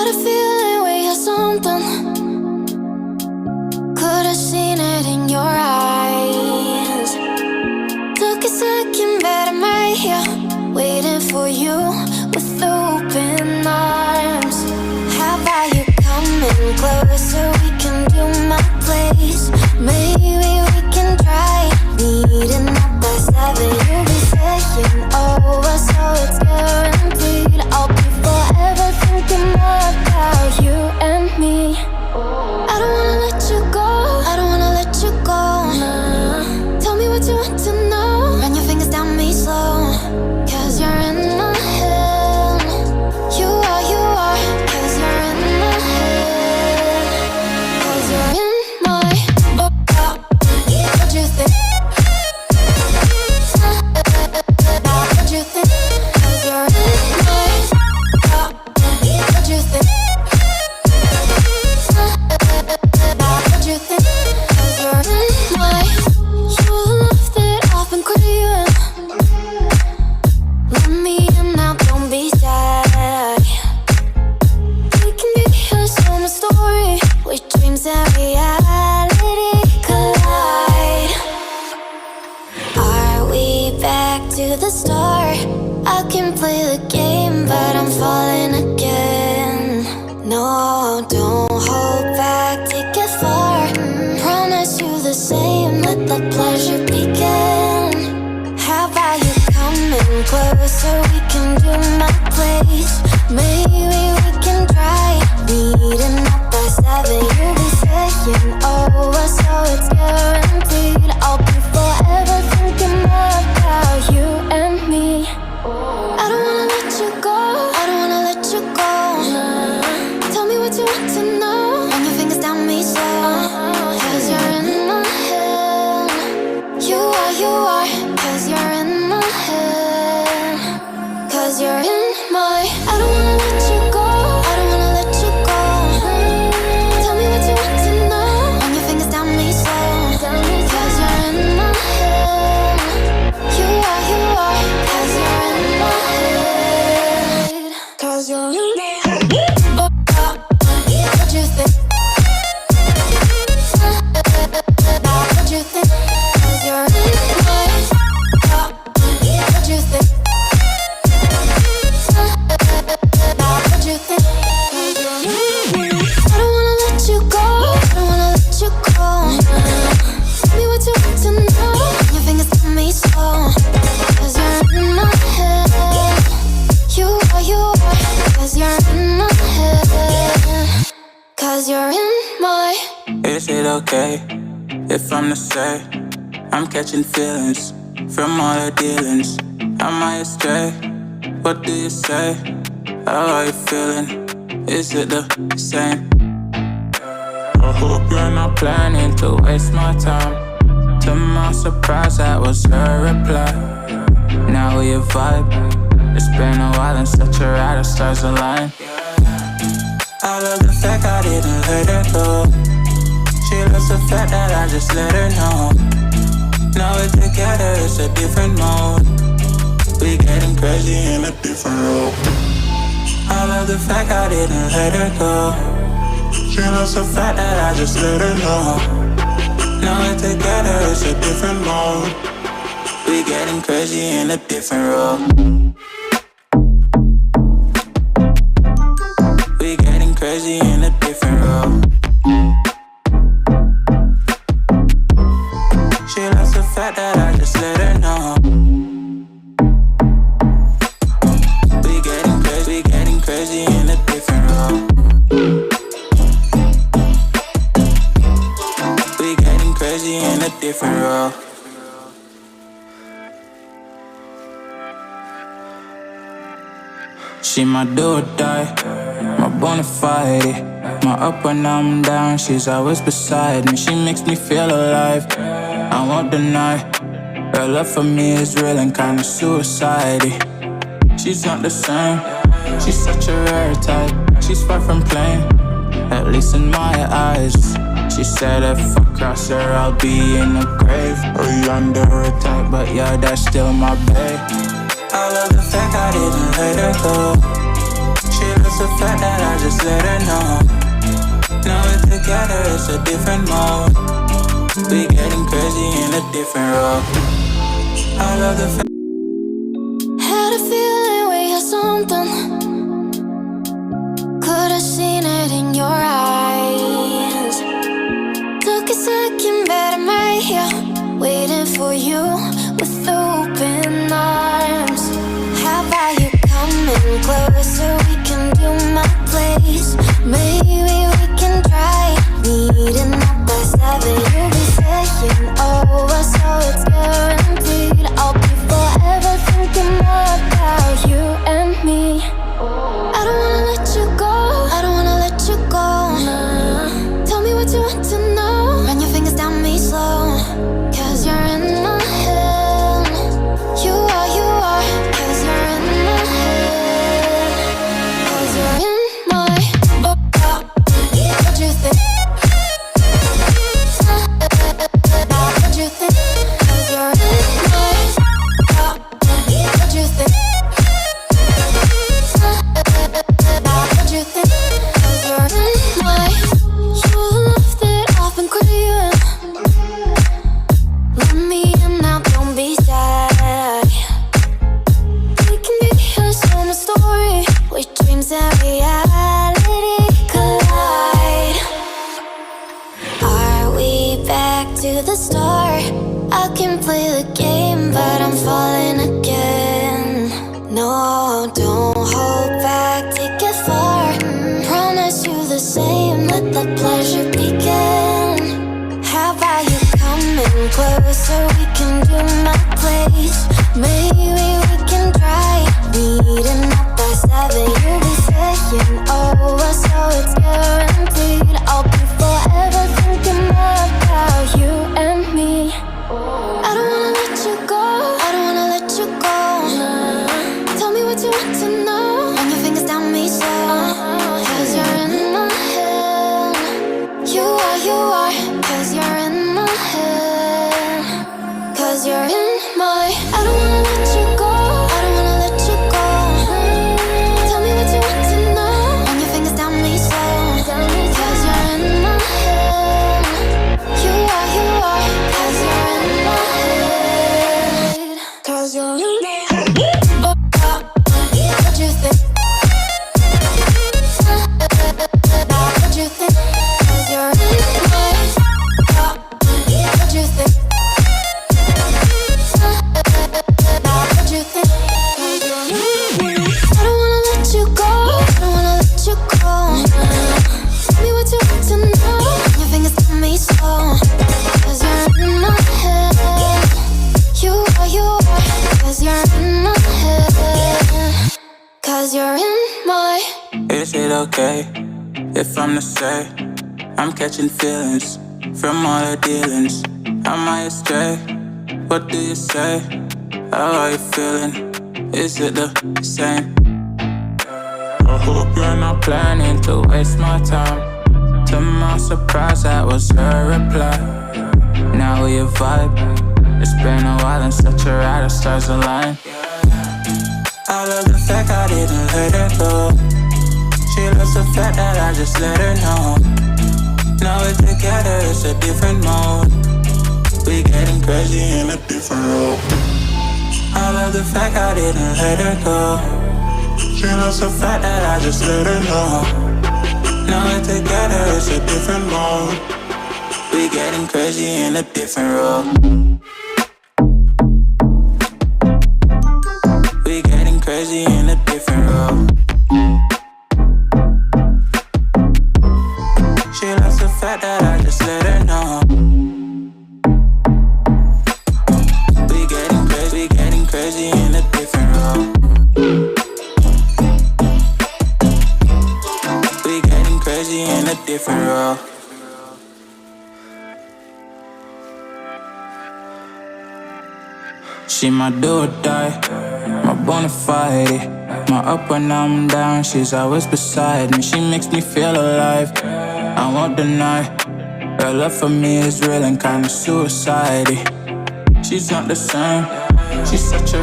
a feeling we had something. Could've seen it in your eyes. Took a second, but I'm right here, waiting for you with open arms. How about you coming closer? We can do my place. Maybe we can try meeting up by 7. You'll be saying over, so it's guaranteed. I'll be forever thinking more about you and me. I don't wanna let you go, I don't wanna let you go. Tell me what you want to know. Run your fingers down me slow, 'cause you're in my head. You are, 'cause you're in my head. 'Cause you're in my what you think? What you think? 'Cause you're in my what you think? What you think? 'Cause you're in my you love that I've been craving. Let me in now, don't be shy. We can be a summer story with dreams and reality collide. Are we back to the start? I can play the game, but I'm falling again. No, don't hold back, take it far. Promise you the same, let the pleasure begin. How about you coming closer? We can do my place. Maybe we can try meeting up by 7. You'll be saying over, so it's guaranteed. I'll be forever thinking more about you and me. I don't wanna let you go, I don't wanna let you go. Tell me what you want to know. Run your fingers down me slow, 'cause you're in my head. You are, 'cause you're in my head. 'Cause you're in my I don't wanna let you go, I don't wanna let you go. Tell me what you want to know. Run your fingers down me slow, 'cause you're in my head. You are, 'cause you're in my head. 'Cause you're in my head. What you think? What you think? 'Cause you're in my what you think? What you think? 'Cause you're in my I don't wanna let you go, I don't wanna let you go. Tell me what you want to know. Your fingers on me slow, 'cause you're in my head. You are, 'cause you're in my head. 'Cause you're in my Is it okay if I'm to say I'm catching feelings from all the dealings? Am I astray? What do you say? How are you feeling? Is it the same? I hope you're not planning to waste my time. To my surprise, that was her reply. Now we vibe. It's been a while and such a ride, the stars align. I love the fact I didn't let her go. She loves the fact that I just let her know. Now we're together, it's a different mode. We getting crazy in a different role. I love the fact I didn't let her go. She loves the fact that I just let her know. Now we're together, it's a different mode. We getting crazy in a different role. We getting crazy in a different role. She loves the fact that I just let her know. We getting crazy in a different role. We getting crazy in a different role. She my do or die, my bona fide. My up when I'm down, she's always beside me. She makes me feel alive, I won't deny. Her love for me is real and kinda suicide-y. She's not the same, she's such a rare type. She's far from plain, at least in my eyes. She said if I cross her, I'll be in the grave or under her type, but yeah, that's still my babe. I love the fact I didn't let her go. She loves the fact that I just just let her know. Now we're together, it's a different mode. We getting crazy in a different role. I love the fact. Had a feeling we had something. Could've seen it in your eyes. Took a second, but I'm right here, waiting for you with open arms. How about you coming closer? We can do my place. Maybe we can try meeting up by 7. You'll be saying over, so it's guaranteed. I'll be forever thinking more about you and me. I don't wanna let you go, I don't wanna let you go. Nah. Tell me what you want to know. Run your fingers down me slow, 'cause you're in my head. You are, 'cause you're in my head. 'Cause you're in my what you think? What you think? 'Cause you're in my what you think? What you think? 'Cause you're in my you love that I've been craving. Let me in now, don't be shy. We can be a summer story where dreams and reality collide. Are we back to the start? I can play the game, but I'm falling again. No, don't hold back, take it far. Promise you the same, let the pleasure begin. How about you coming closer? We can do my place. Maybe we can try meeting up by 7. You'll be saying over, so it's guaranteed. I'll be forever thinking more about you and me. I don't wanna let you go, I don't wanna let you go. Nah. Tell me what you want to know. Run your fingers down me slow, 'cause you're in my head. You are, 'cause you're in my head. 'Cause you're in my I don't wanna let you go, I don't wanna let you go. Tell me what you want to know. Run your fingers down me slow, 'cause you're in my head. You are, 'cause you're in my head. 'Cause you're in my head. What you think? What you think? 'Cause you're in my what you think? What you think? 'Cause you're in my I don't wanna let you go, I don't wanna let you go. Tell me what you want to know. Your fingers on me slow, 'cause you're in my head. You are, 'cause you're in my head. 'Cause you're in my Is it okay if I'm to say I'm catching feelings from all the dealings? Am I astray? What do you say? How are you feeling? Is it the same? I hope you're not planning to waste my time. To my surprise, that was her reply. Now we vibe. It's been a while and such a ride, the stars align. I love the fact I didn't let her go. She loves the fact that I just let her know. Now we're together, it's a different mode. We getting crazy in a different role. I love the fact I didn't let her go. She loves the fact that I just let her know. Now we're together, it's a different mode. We getting crazy in a different role. We getting crazy in a different role. She loves the fact that I just let her know. We getting crazy in a different role. We getting crazy in a different role. She my do or die, my bona fide. My up when I'm down, she's always beside me. She makes me feel alive, I won't deny. Her love for me is real and kinda suicide-y. She's not the same, she's such a